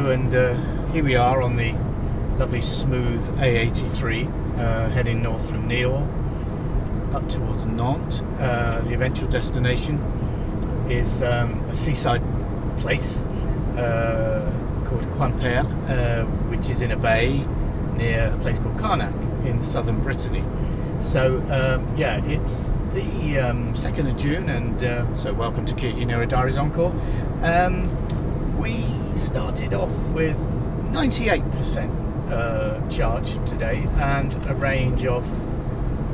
Hello, and here we are on the lovely smooth A83 heading north from Niort up towards Nantes. The eventual destination is a seaside place called Quiberon, which is in a bay near a place called Carnac in southern Brittany. So yeah, it's the 2nd of June, and so welcome to e-Niro Diaries Encore. We started off with 98% charge today and a range of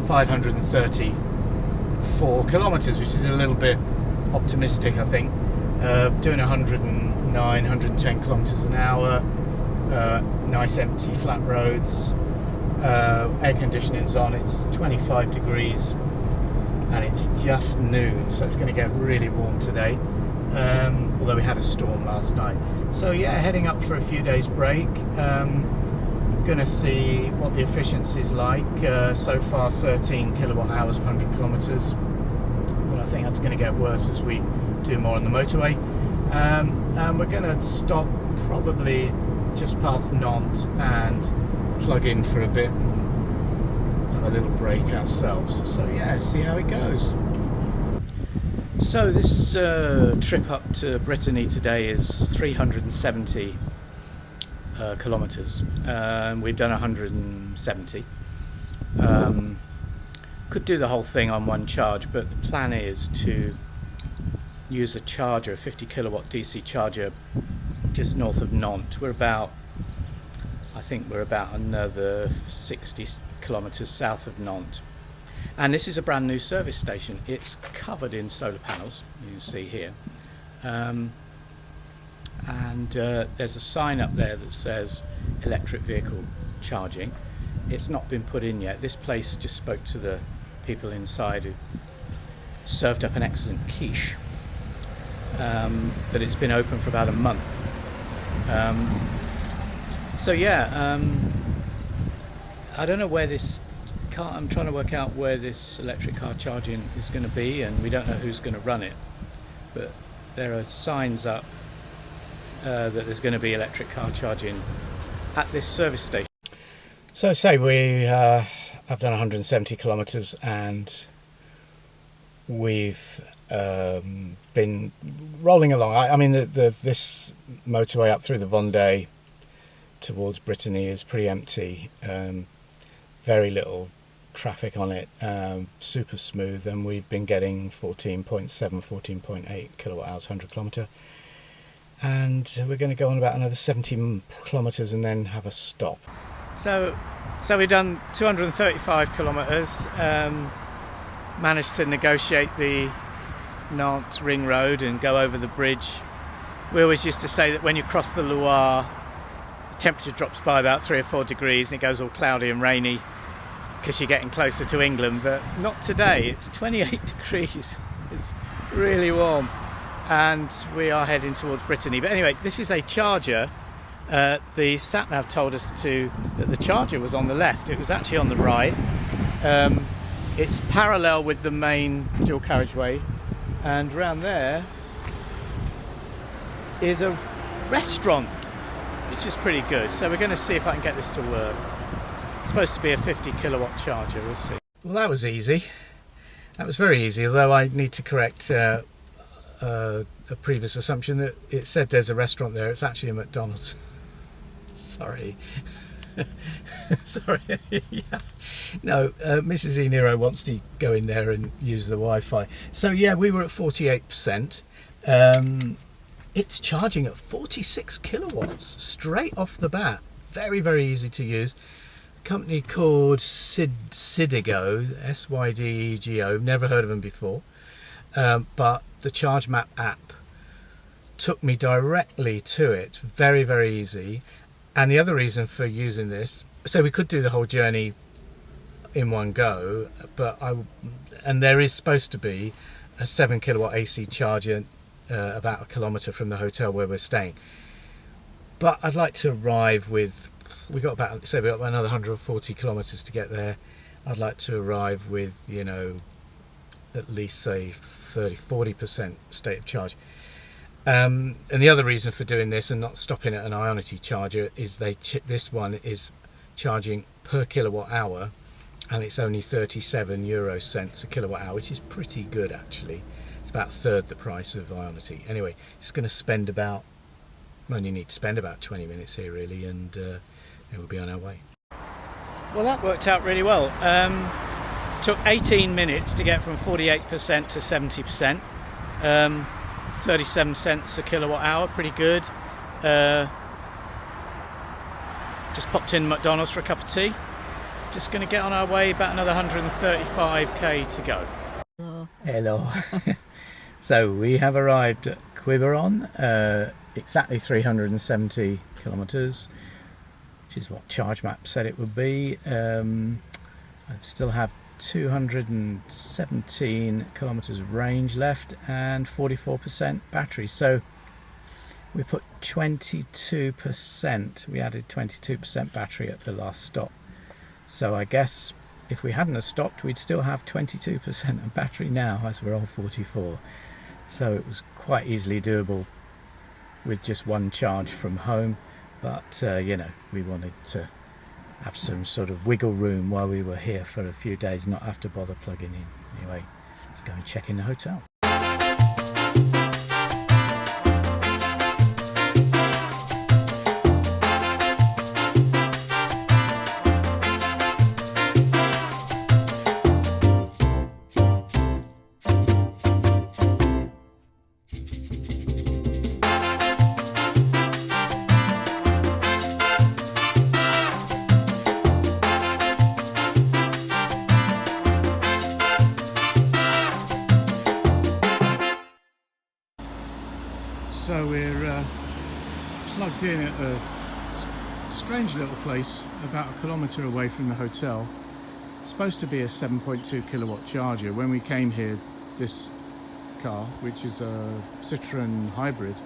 534 kilometres, which is a little bit optimistic, I think. Doing 109, 110 kilometres an hour, nice empty flat roads, air conditioning's on, it's 25 degrees and it's just noon, so it's going to get really warm today. Although we had a storm last night. So yeah, heading up for a few days break. Gonna see what the efficiency is like. So far 13 kilowatt hours per 100 kilometers, but I think that's going to get worse as we do more on the motorway. And we're going to stop probably just past Nantes and plug in for a bit and have a little break ourselves. So yeah, see how it goes. So this trip up to Brittany today is 370 kilometres. We've done 170. Could do the whole thing on one charge, but the plan is to use a charger, a 50 kilowatt DC charger, just north of Nantes. I think we're about another 60 kilometres south of Nantes. And this is a brand new service station. It's covered in solar panels, you can see here. And there's a sign up there that says electric vehicle charging. It's not been put in yet. This place, just spoke to the people inside who served up an excellent quiche, that it's been open for about a month. So yeah, I don't know where this car, I'm trying to work out where this electric car charging is going to be, and we don't know who's going to run it, but there are signs up that there's going to be electric car charging at this service station. So say I've done 170 kilometres and we've been rolling along. I mean this motorway up through the Vendée towards Brittany is pretty empty. Very little traffic on it, super smooth, and we've been getting 14.7, 14.8 kilowatt hours 100 kilometre, and we're going to go on about another 70 kilometres and then have a stop. So we've done 235 kilometres, managed to negotiate the Nantes ring road and go over the bridge. We always used to say that when you cross the Loire, the temperature drops by about 3 or 4 degrees and it goes all cloudy and rainy because you're getting closer to England, but not today. It's 28 degrees. It's really warm, and we are heading towards Brittany. But anyway, this is a charger. The sat-nav told us that the charger was on the left. It was actually on the right. It's parallel with the main dual carriageway, and around there is a restaurant, which is pretty good. So we're going to see if I can get this to work. It's supposed to be a 50 kilowatt charger, we'll see. Well, that was easy. That was very easy, although I need to correct a previous assumption that it said there's a restaurant there. It's actually a McDonald's. Sorry. Sorry. Yeah. No, Mrs. e-Niro wants to go in there and use the Wi-Fi. So yeah, we were at 48%. It's charging at 46 kilowatts straight off the bat. Very, very easy to use. A company called Sydego, Sydego. Never heard of them before. But the Charge Map app took me directly to it. Very, very easy. And the other reason for using this, so we could do the whole journey in one go, and there is supposed to be a 7 kilowatt AC charger about a kilometre from the hotel where we're staying. But I'd like to arrive with, we got about another 140 kilometres to get there. I'd like to arrive with, at least say 30-40% state of charge. And the other reason for doing this and not stopping at an Ionity charger is this one is charging per kilowatt hour, and it's only 37 euro cents a kilowatt hour, which is pretty good actually. It's about a third the price of Ionity. Anyway, just going to spend about, we only need to spend about 20 minutes here really, and we'll be on our way. Well, that worked out really well. Took 18 minutes to get from 48% to 70%. 37 cents a kilowatt hour, pretty good. Just popped in McDonald's for a cup of tea. Just going to get on our way, about another 135k to go. Hello. So we have arrived at Quiberon, exactly 370 kilometres, which is what Charge Map said it would be. I still have 217 kilometres of range left and 44% battery. So we put 22%, we added 22% battery at the last stop. So I guess if we hadn't have stopped, we'd still have 22% of battery now, as we're on 44. So it was quite easily doable with just one charge from home. But, you know, we wanted to have some sort of wiggle room while we were here for a few days, not have to bother plugging in. Anyway, let's go and check in the hotel. So we're plugged in at a strange little place about a kilometre away from the hotel. It's supposed to be a 7.2 kilowatt charger. When we came here, this car, which is a Citroen hybrid,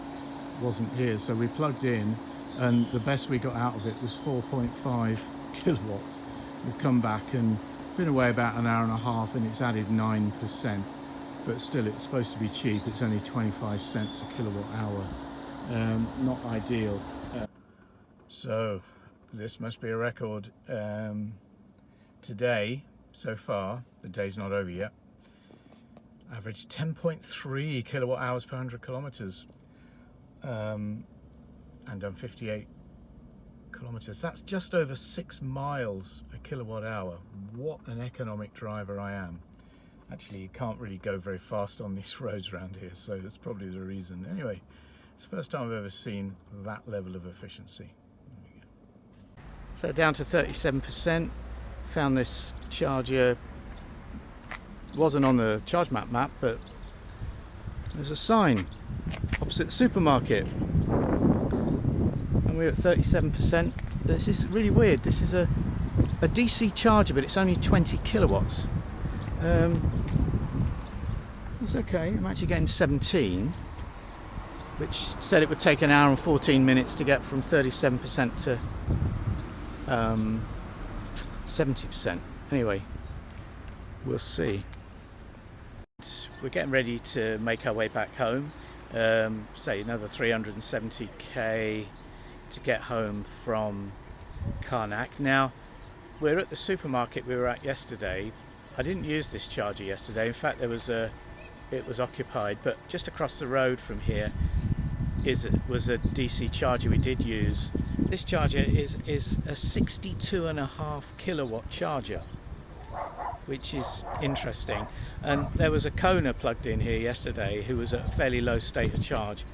wasn't here, so we plugged in and the best we got out of it was 4.5 kilowatts. We've come back and been away about an hour and a half and it's added 9%. But still, it's supposed to be cheap. It's only 25 cents a kilowatt hour. Not ideal. So this must be a record. Today, so far, the day's not over yet, averaged 10.3 kilowatt hours per 100 kilometers, and done 58 kilometers. That's just over 6 miles a kilowatt hour. What an economic driver I am. Actually, you can't really go very fast on these roads around here, so that's probably the reason. Anyway, it's the first time I've ever seen that level of efficiency. So down to 37%. Found this charger, wasn't on the Charge Map, but there's a sign opposite the supermarket. And we're at 37%. This is really weird. This is a DC charger, but it's only 20 kilowatts. It's okay, I'm actually getting 17, which said it would take an hour and 14 minutes to get from 37% to 70%. Anyway, we'll see. We're getting ready to make our way back home, say another 370k to get home from Carnac. Now, we're at the supermarket we were at yesterday. I didn't use this charger yesterday. In fact, it was occupied, but just across the road from here was a DC charger we did use. This charger is a 62.5 kilowatt charger, which is interesting. And there was a Kona plugged in here yesterday who was at a fairly low state of charge.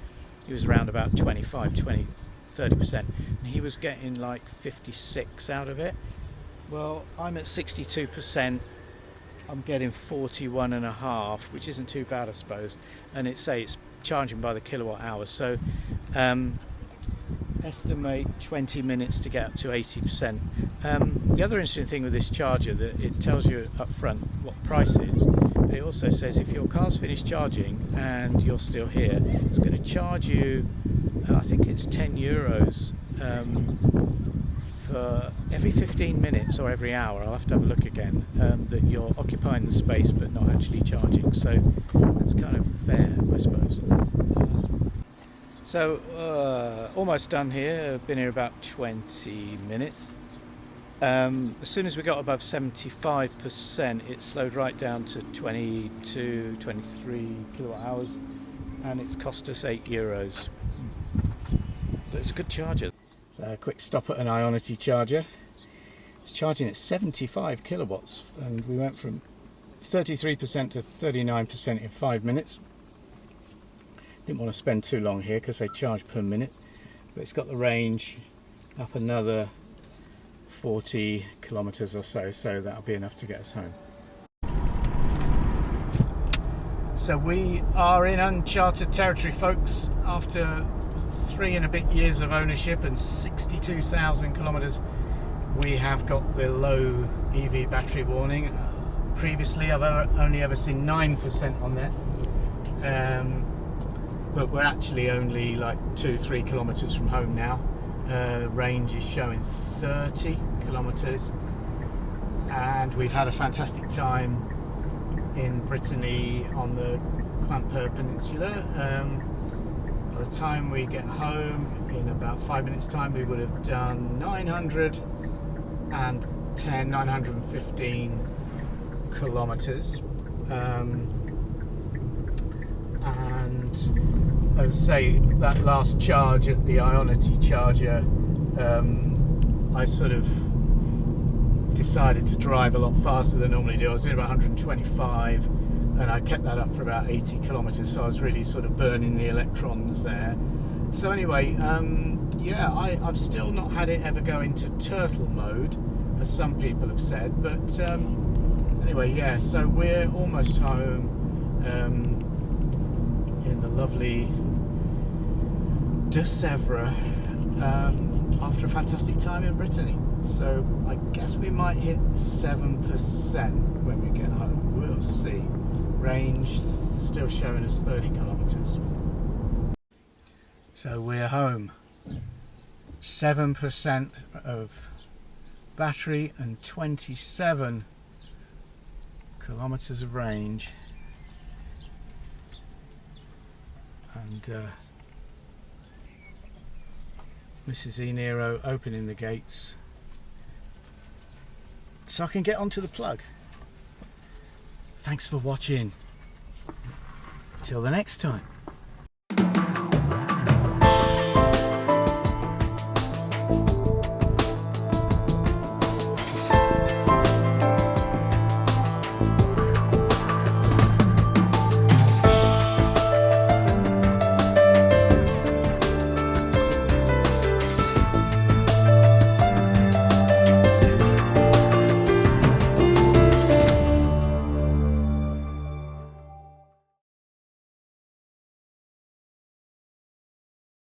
He was around about 30%, and he was getting like 56 out of it. Well, I'm at 62%. I'm getting 41.5, which isn't too bad, I suppose. And it's charging by the kilowatt hour. So estimate 20 minutes to get up to 80%. The other interesting thing with this charger, that it tells you up front what the price is, but it also says if your car's finished charging and you're still here, it's going to charge you, I think it's 10 euros for every 15 minutes or every hour. I'll have to have a look again, that you're occupying the space but not actually charging. So that's kind of fair, I suppose. So almost done here. I've been here about 20 minutes. As soon as we got above 75%, it slowed right down to 22, 23 kilowatt hours, and it's cost us €8. But it's a good charger. So a quick stop at an Ionity charger. It's charging at 75 kilowatts, and we went from 33% to 39% in 5 minutes. Didn't want to spend too long here because they charge per minute, but it's got the range up another 40 kilometers or so, so that'll be enough to get us home. So we are in uncharted territory, folks. After 3 and a bit years of ownership and 62,000 kilometers, we have got the low EV battery warning. Previously I've only ever seen 9% on there, but we're actually only like 2-3 kilometers from home now. Range is showing 30 kilometers, and we've had a fantastic time in Brittany on the Quiberon Peninsula. By the time we get home in about 5 minutes time, we would have done 915 kilometers, and as I say, that last charge at the Ionity charger, I sort of decided to drive a lot faster than I normally do. I was doing about 125, and I kept that up for about 80 kilometers, so I was really sort of burning the electrons there. So anyway, yeah, I've still not had it ever go into turtle mode, as some people have said, but anyway, yeah, so we're almost home in the lovely de Sèvres after a fantastic time in Brittany. So I guess we might hit 7% when we get home. We'll see. Range still showing us 30 kilometers. So we're home. 7% of battery and 27 kilometers of range, and Mrs. e-Niro opening the gates so I can get onto the plug. Thanks for watching. Till the next time.